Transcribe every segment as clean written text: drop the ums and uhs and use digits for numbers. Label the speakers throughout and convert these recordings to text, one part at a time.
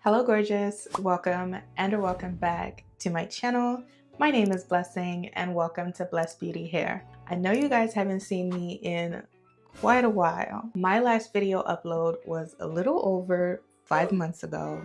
Speaker 1: Hello gorgeous, welcome and welcome back to my channel. My name is Blessing and welcome to Blessed Beauty Hair. I know you guys haven't seen me in quite a while. My last video upload was a little over 5 months ago.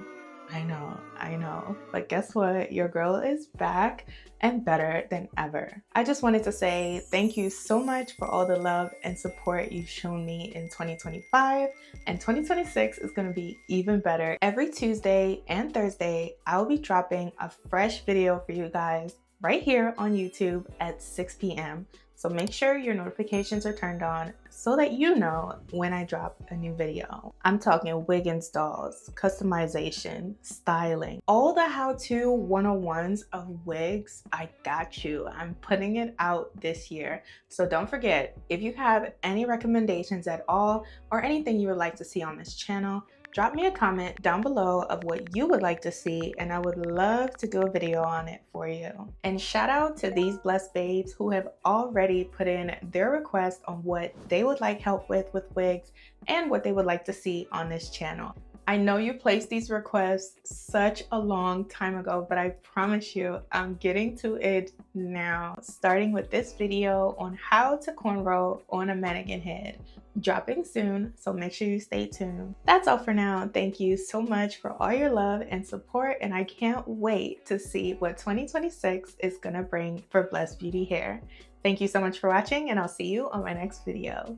Speaker 1: I know, but guess what? Your girl is back and better than ever. I just wanted to say thank you so much for all the love and support you've shown me in 2025, and 2026 is going to be even better. Every Tuesday and Thursday, I'll be dropping a fresh video for you guys right here on YouTube at 6 p.m. So make sure your notifications are turned on so that you know when I drop a new video. I'm talking wig installs, customization, styling, all the how-to 101s of wigs. I got you. I'm putting it out this year. So don't forget, if you have any recommendations at all or anything you would like to see on this channel, drop me a comment down below of what you would like to see, and I would love to do a video on it for you. And shout out to these blessed babes who have already put in their request on what they would like help with wigs and what they would like to see on this channel. I know you placed these requests such a long time ago, but I promise you I'm getting to it now, starting with this video on how to cornrow on a mannequin head, dropping soon, so make sure you stay tuned. That's all for now. Thank you so much for all your love and support, and I can't wait to see what 2026 is gonna bring for Blessed Beauty Hair. Thank you so much for watching, and I'll see you on my next video.